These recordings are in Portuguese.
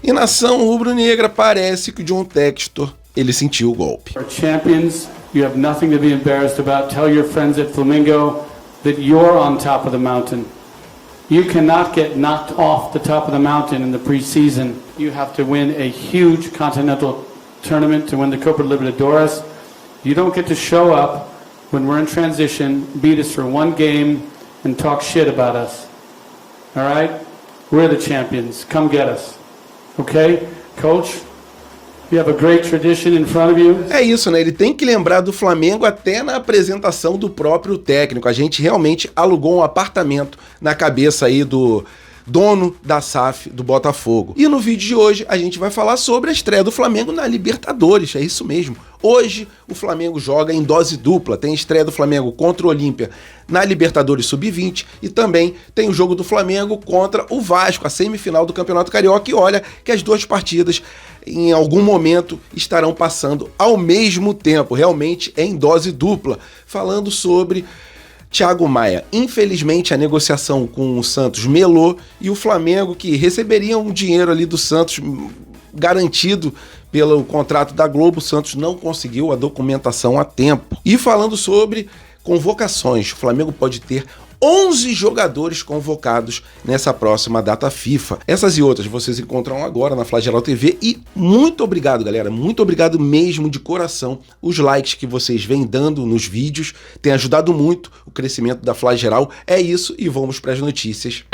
E nação rubro-negra, parece que o John Textor, ele sentiu o golpe. Champions, you have nothing to be embarrassed about. Tell your friends at Flamengo that you're on top of the mountain. You cannot get knocked off the top of the mountain in the preseason. You have to win a huge continental tournament to win the Copa Libertadores. You don't get to show up when we're in transition, beat us for one game, and talk shit about us. All right? We're the champions. Come get us. Okay? Coach, you have a great tradition in front of you. É isso, né? Ele tem que lembrar do Flamengo até na apresentação do próprio técnico. A gente realmente alugou um apartamento na cabeça aí do dono da SAF do Botafogo. E no vídeo de hoje a gente vai falar sobre a estreia do Flamengo na Libertadores, é isso mesmo. Hoje o Flamengo joga em dose dupla, tem estreia do Flamengo contra o Olímpia na Libertadores Sub-20 e também tem o jogo do Flamengo contra o Vasco, a semifinal do Campeonato Carioca, e olha que as duas partidas em algum momento estarão passando ao mesmo tempo, realmente é em dose dupla, falando sobre Thiago Maia. Infelizmente a negociação com o Santos melou e o Flamengo, que receberia um dinheiro ali do Santos garantido pelo contrato da Globo, o Santos não conseguiu a documentação a tempo. E falando sobre convocações, o Flamengo pode ter 11 jogadores convocados nessa próxima data FIFA. Essas e outras vocês encontram agora na Flageral TV e muito obrigado, galera, muito obrigado mesmo de coração. Os likes que vocês vêm dando nos vídeos têm ajudado muito o crescimento da Flageral. É isso e vamos para as notícias,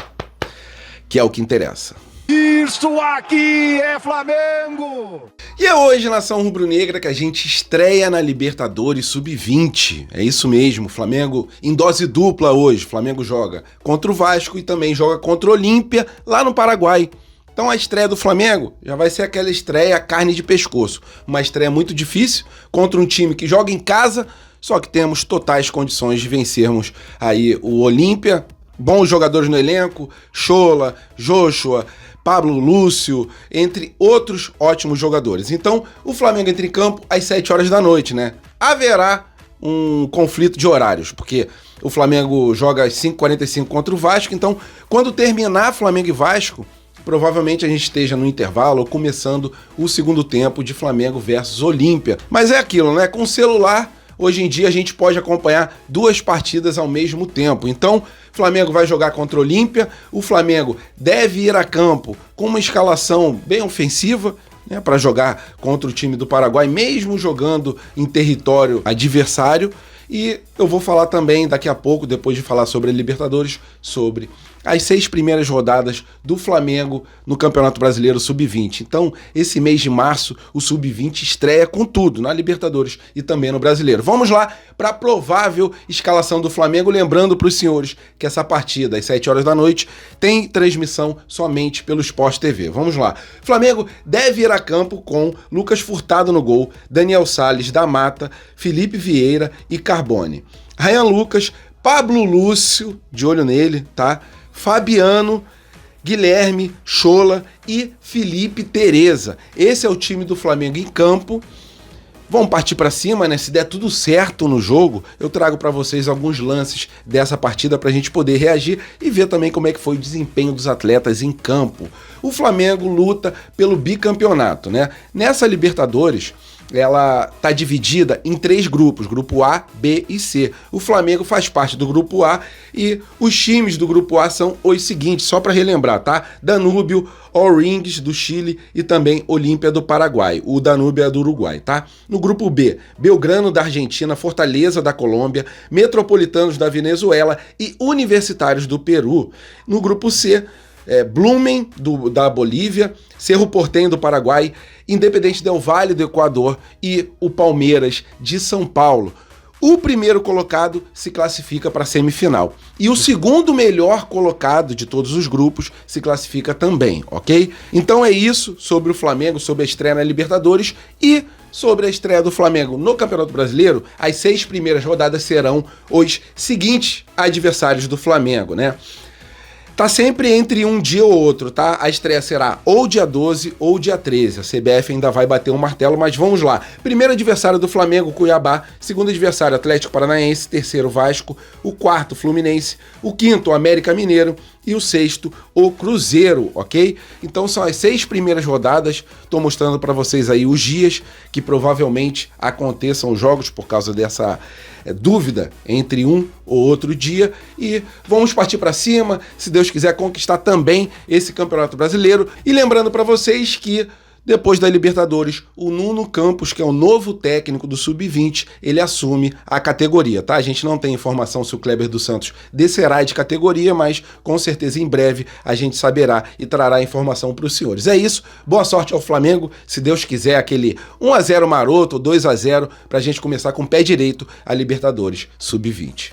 que é o que interessa. Isso aqui é Flamengo! E é hoje, nação rubro-negra, que a gente estreia na Libertadores Sub-20. É isso mesmo, Flamengo em dose dupla hoje. Flamengo joga contra o Vasco e também joga contra o Olímpia, lá no Paraguai. Então a estreia do Flamengo já vai ser aquela estreia carne de pescoço. Uma estreia muito difícil contra um time que joga em casa, só que temos totais condições de vencermos aí o Olímpia. Bons jogadores no elenco, Chola, Joshua, Pablo Lúcio, entre outros ótimos jogadores. Então, o Flamengo entra em campo às 7 horas da noite, né? Haverá um conflito de horários, porque o Flamengo joga às 5h45 contra o Vasco, então, quando terminar Flamengo e Vasco, provavelmente a gente esteja no intervalo ou começando o segundo tempo de Flamengo versus Olímpia. Mas é aquilo, né? Com o celular, hoje em dia a gente pode acompanhar duas partidas ao mesmo tempo. Então, o Flamengo vai jogar contra o Olímpia, o Flamengo deve ir a campo com uma escalação bem ofensiva, né, para jogar contra o time do Paraguai, mesmo jogando em território adversário. E eu vou falar também daqui a pouco, depois de falar sobre a Libertadores, sobre as 6 primeiras rodadas do Flamengo no Campeonato Brasileiro Sub-20. Então, esse mês de março, o Sub-20 estreia com tudo na Libertadores e também no Brasileiro. Vamos lá para a provável escalação do Flamengo, lembrando para os senhores que essa partida, às 7 horas da noite, tem transmissão somente pelo Sport TV. Vamos lá. Flamengo deve ir a campo com Lucas Furtado no gol, Daniel Salles da Mata, Felipe Vieira e Carbone. Ryan Lucas, Pablo Lúcio, de olho nele, tá? Fabiano, Guilherme, Chola e Felipe Tereza. Esse é o time do Flamengo em campo. Vamos partir para cima, né? Se der tudo certo no jogo, eu trago para vocês alguns lances dessa partida para a gente poder reagir e ver também como é que foi o desempenho dos atletas em campo. O Flamengo luta pelo bicampeonato, né? Nessa Libertadores, ela está dividida em 3 grupos, grupo A, B e C. O Flamengo faz parte do grupo A e os times do grupo A são os seguintes, só para relembrar, tá? Danúbio, O'Rings do Chile e também Olímpia do Paraguai. O Danúbio é do Uruguai, tá? No grupo B, Belgrano da Argentina, Fortaleza da Colômbia, Metropolitanos da Venezuela e Universitários do Peru. No grupo C, Blumen da Bolívia, Cerro Porteño do Paraguai, Independente del Valle do Equador e o Palmeiras de São Paulo. O primeiro colocado se classifica para a semifinal e o segundo melhor colocado de todos os grupos se classifica também, ok? Então é isso sobre o Flamengo, sobre a estreia na Libertadores e sobre a estreia do Flamengo no Campeonato Brasileiro. As 6 primeiras rodadas serão os seguintes adversários do Flamengo, né? Tá sempre entre um dia ou outro, tá? A estreia será ou dia 12 ou dia 13. A CBF ainda vai bater um martelo, mas vamos lá. Primeiro adversário do Flamengo, Cuiabá. Segundo adversário, Atlético Paranaense. Terceiro, Vasco. O quarto, Fluminense. O quinto, América Mineiro. e o sexto, o Cruzeiro, ok? Então são as 6 primeiras rodadas, tô mostrando para vocês aí os dias que provavelmente aconteçam os jogos por causa dessa dúvida entre um ou outro dia, e vamos partir para cima, se Deus quiser conquistar também esse Campeonato Brasileiro. E lembrando para vocês que depois da Libertadores, o Nuno Campos, que é o novo técnico do Sub-20, ele assume a categoria, tá? A gente não tem informação se o Kleber dos Santos descerá de categoria, mas com certeza em breve a gente saberá e trará informação para os senhores. É isso, boa sorte ao Flamengo, se Deus quiser, aquele 1-0 maroto, 2-0, para a gente começar com o pé direito a Libertadores Sub-20.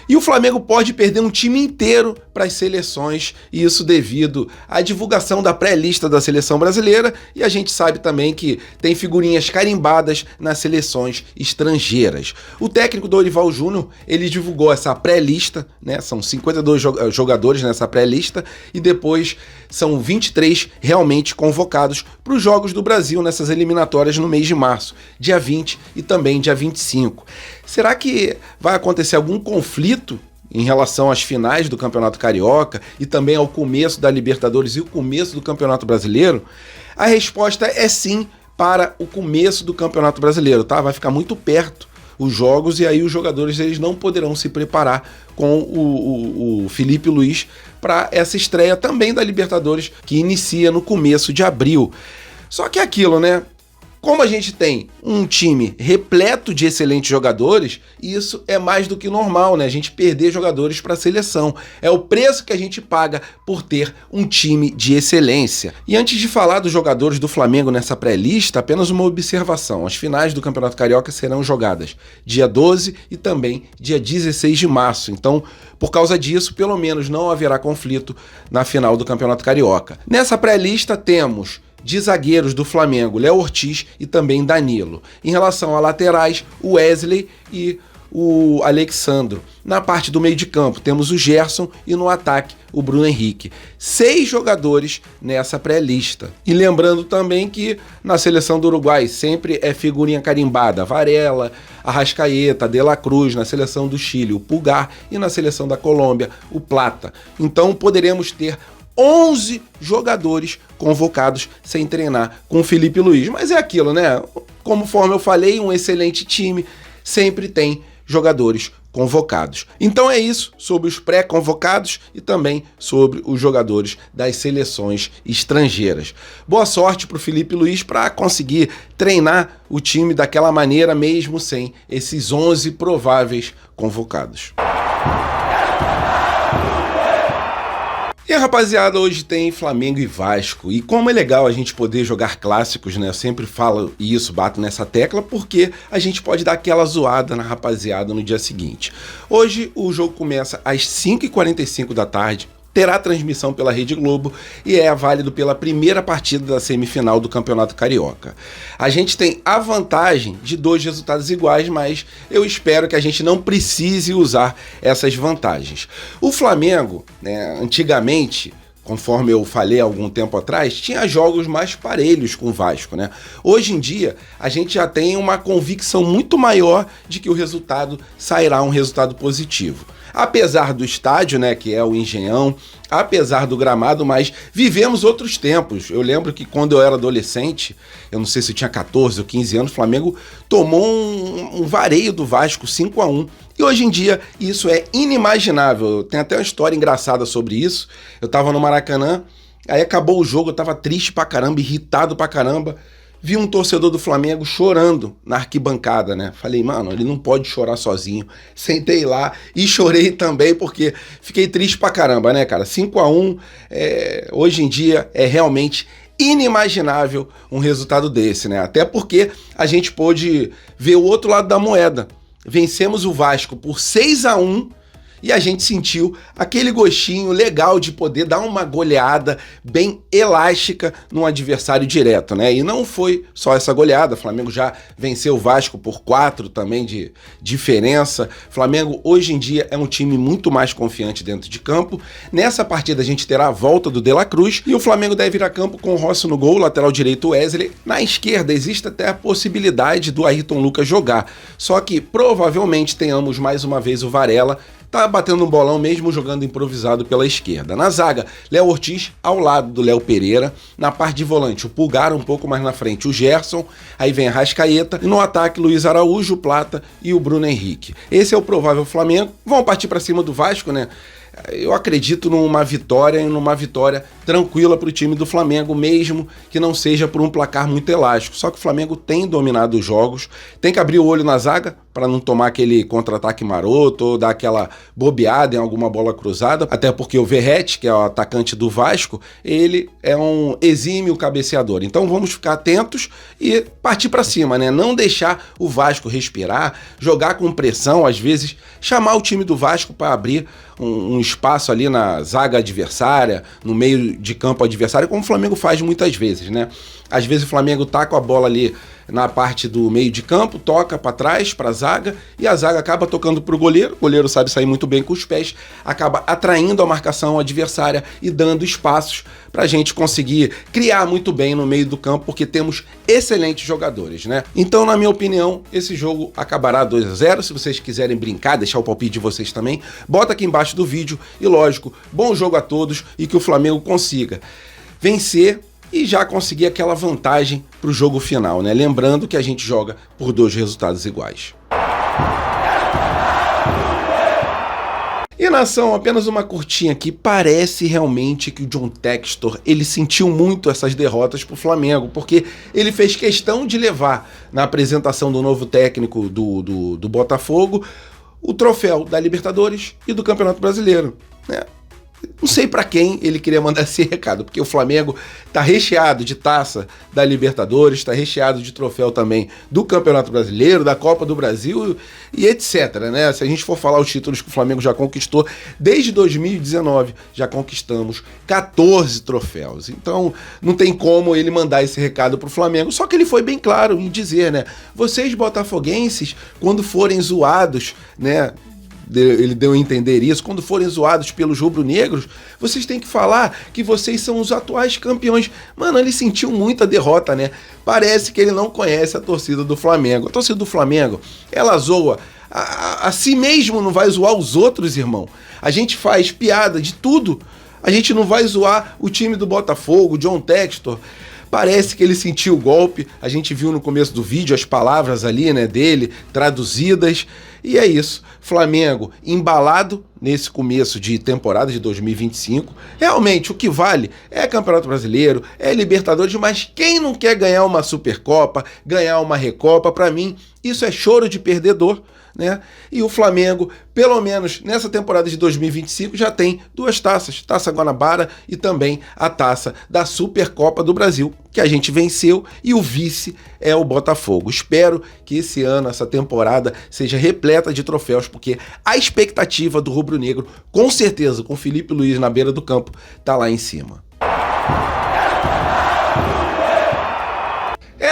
E o Flamengo pode perder um time inteiro para as seleções, e isso devido à divulgação da pré-lista da seleção brasileira, e a gente sabe também que tem figurinhas carimbadas nas seleções estrangeiras. O técnico Dorival Júnior, ele divulgou essa pré-lista, né? São 52 jogadores nessa pré-lista, e depois são 23 realmente convocados para os Jogos do Brasil nessas eliminatórias no mês de março, dia 20 e também dia 25. Será que vai acontecer algum conflito em relação às finais do Campeonato Carioca e também ao começo da Libertadores e o começo do Campeonato Brasileiro? A resposta é sim para o começo do Campeonato Brasileiro, tá? Vai ficar muito perto os jogos e aí os jogadores eles não poderão se preparar com o Felipe Luiz para essa estreia também da Libertadores que inicia no começo de abril. Só que é aquilo, né? Como a gente tem um time repleto de excelentes jogadores, isso é mais do que normal, né? A gente perder jogadores para a seleção. É o preço que a gente paga por ter um time de excelência. E antes de falar dos jogadores do Flamengo nessa pré-lista, apenas uma observação. As finais do Campeonato Carioca serão jogadas dia 12 e também dia 16 de março. Então, por causa disso, pelo menos não haverá conflito na final do Campeonato Carioca. Nessa pré-lista temos de zagueiros do Flamengo, Léo Ortiz e também Danilo. Em relação a laterais, o Wesley e o Alexandro. Na parte do meio de campo temos o Gerson e no ataque o Bruno Henrique. 6 jogadores nessa pré-lista. E lembrando também que na seleção do Uruguai sempre é figurinha carimbada, Varela, Arrascaeta, De La Cruz, na seleção do Chile, o Pulgar e na seleção da Colômbia, o Plata. Então poderemos ter 11 jogadores convocados sem treinar com o Felipe Luiz. Mas é aquilo, né? Conforme eu falei, um excelente time sempre tem jogadores convocados. Então é isso sobre os pré-convocados e também sobre os jogadores das seleções estrangeiras. Boa sorte para o Felipe Luiz para conseguir treinar o time daquela maneira mesmo sem esses 11 prováveis convocados. E rapaziada, hoje tem Flamengo e Vasco, e como é legal a gente poder jogar clássicos, né? Eu sempre falo isso, bato nessa tecla, porque a gente pode dar aquela zoada na rapaziada no dia seguinte. Hoje o jogo começa às 5h45 da tarde, terá transmissão pela Rede Globo e é válido pela primeira partida da semifinal do Campeonato Carioca. A gente tem a vantagem de 2 resultados iguais, mas eu espero que a gente não precise usar essas vantagens. O Flamengo, né, antigamente, conforme eu falei há algum tempo atrás, tinha jogos mais parelhos com o Vasco, né? Hoje em dia, a gente já tem uma convicção muito maior de que o resultado sairá um resultado positivo. Apesar do estádio, né, que é o Engenhão, apesar do gramado, mas vivemos outros tempos. Eu lembro que quando eu era adolescente, eu não sei se eu tinha 14 ou 15 anos, o Flamengo tomou um vareio do Vasco 5-1. E hoje em dia isso é inimaginável. Tem até uma história engraçada sobre isso. Eu tava no Maracanã, aí acabou o jogo, eu tava triste pra caramba, irritado pra caramba. Vi um torcedor do Flamengo chorando na arquibancada, né? Falei, mano, ele não pode chorar sozinho. Sentei lá e chorei também, porque fiquei triste pra caramba, né, cara? 5-1, hoje em dia é realmente inimaginável um resultado desse, né? Até porque a gente pôde ver o outro lado da moeda. Vencemos o Vasco por 6-1 e a gente sentiu aquele gostinho legal de poder dar uma goleada bem elástica num adversário direto, né? E não foi só essa goleada, o Flamengo já venceu o Vasco por 4 também de diferença. O Flamengo hoje em dia é um time muito mais confiante dentro de campo. Nessa partida a gente terá a volta do De La Cruz e o Flamengo deve ir a campo com o Rossi no gol, lateral direito Wesley. Na esquerda existe até a possibilidade do Ayrton Lucas jogar, só que provavelmente tenhamos mais uma vez o Varela, tá batendo um bolão mesmo jogando improvisado pela esquerda. Na zaga, Léo Ortiz ao lado do Léo Pereira. Na parte de volante, o Pulgar um pouco mais na frente, o Gerson. Aí vem a Arrascaeta. E no ataque, Luiz Araújo, o Plata e o Bruno Henrique. Esse é o provável Flamengo. Vão partir para cima do Vasco, né? Eu acredito numa vitória tranquila para o time do Flamengo, mesmo que não seja por um placar muito elástico. Só que o Flamengo tem dominado os jogos, tem que abrir o olho na zaga para não tomar aquele contra-ataque maroto ou dar aquela bobeada em alguma bola cruzada, até porque o Verratti, que é o atacante do Vasco, ele é um exímio cabeceador. Então vamos ficar atentos e partir para cima, né? Não deixar o Vasco respirar, jogar com pressão, às vezes chamar o time do Vasco para abrir um espaço ali na zaga adversária, no meio de campo adversário, como o Flamengo faz muitas vezes, né? Às vezes o Flamengo tá com a bola ali na parte do meio de campo, toca para trás, para a zaga, e a zaga acaba tocando para o goleiro sabe sair muito bem com os pés, acaba atraindo a marcação adversária e dando espaços para a gente conseguir criar muito bem no meio do campo, porque temos excelentes jogadores, né? Então, na minha opinião, esse jogo acabará 2-0. Se vocês quiserem brincar, deixar o palpite de vocês também, bota aqui embaixo do vídeo. E lógico, bom jogo a todos e que o Flamengo consiga vencer e já conseguir aquela vantagem para o jogo final, né? Lembrando que a gente joga por 2 resultados iguais. E nação, apenas uma curtinha aqui, parece realmente que o John Textor, ele sentiu muito essas derrotas pro Flamengo, porque ele fez questão de levar na apresentação do novo técnico do Botafogo o troféu da Libertadores e do Campeonato Brasileiro, né? Não sei para quem ele queria mandar esse recado, porque o Flamengo tá recheado de taça da Libertadores, tá recheado de troféu também do Campeonato Brasileiro, da Copa do Brasil e etc, né? Se a gente for falar os títulos que o Flamengo já conquistou, desde 2019 já conquistamos 14 troféus. Então não tem como ele mandar esse recado pro Flamengo, só que ele foi bem claro em dizer, né? Vocês botafoguenses, quando forem zoados, né? Ele deu a entender isso, quando forem zoados pelos rubro-negros, vocês têm que falar que vocês são os atuais campeões. Mano, ele sentiu muita derrota, né? Parece que ele não conhece a torcida do Flamengo. A torcida do Flamengo, ela zoa a si mesmo, não vai zoar os outros, irmão. A gente faz piada de tudo. A gente não vai zoar o time do Botafogo, John Textor. Parece que ele sentiu o golpe, a gente viu no começo do vídeo as palavras ali, né, dele, traduzidas, e é isso. Flamengo embalado nesse começo de temporada de 2025, realmente o que vale é Campeonato Brasileiro, é Libertadores, mas quem não quer ganhar uma Supercopa, ganhar uma Recopa, pra mim, isso é choro de perdedor, né? E o Flamengo, pelo menos nessa temporada de 2025, já tem 2 taças, Taça Guanabara e também a taça da Supercopa do Brasil, que a gente venceu, e o vice é o Botafogo. Espero que esse ano, essa temporada, seja repleta de troféus, porque a expectativa do rubro-negro, com certeza, com Felipe Luiz na beira do campo, tá lá em cima.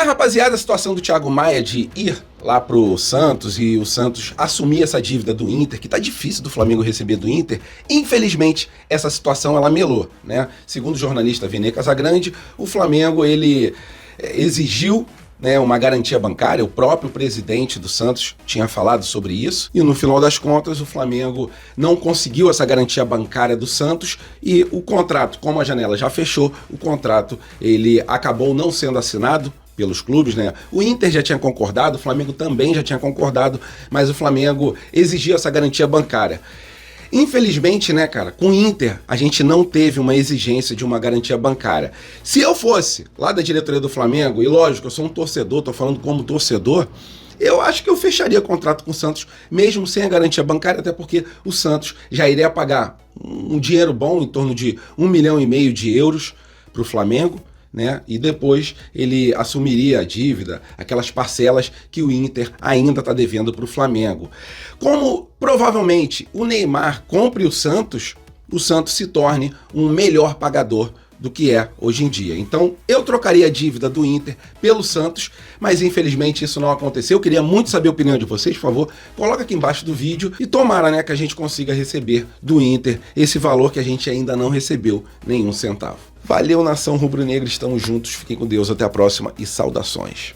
Rapaziada, a situação do Thiago Maia de ir lá pro Santos e o Santos assumir essa dívida do Inter, que tá difícil do Flamengo receber do Inter, infelizmente essa situação ela melou, né? Segundo o jornalista Vene Casagrande, o Flamengo ele exigiu, né, uma garantia bancária, o próprio presidente do Santos tinha falado sobre isso, e no final das contas o Flamengo não conseguiu essa garantia bancária do Santos e o contrato, como a janela já fechou, o contrato ele acabou não sendo assinado pelos clubes, né? O Inter já tinha concordado, o Flamengo também já tinha concordado, mas o Flamengo exigia essa garantia bancária. Infelizmente, né, cara, com o Inter a gente não teve uma exigência de uma garantia bancária. Se eu fosse lá da diretoria do Flamengo, e lógico, eu sou um torcedor, tô falando como torcedor, eu acho que eu fecharia contrato com o Santos, mesmo sem a garantia bancária, até porque o Santos já iria pagar um dinheiro bom, em torno de 1,5 milhão de euros para o Flamengo, né? E depois ele assumiria a dívida, aquelas parcelas que o Inter ainda está devendo para o Flamengo. Como provavelmente o Neymar compre o Santos se torne um melhor pagador do que é hoje em dia. Então, eu trocaria a dívida do Inter pelo Santos, mas infelizmente isso não aconteceu. Eu queria muito saber a opinião de vocês, por favor, coloca aqui embaixo do vídeo e tomara, né, que a gente consiga receber do Inter esse valor que a gente ainda não recebeu nenhum centavo. Valeu, nação rubro-negra, estamos juntos, fiquem com Deus, até a próxima e saudações.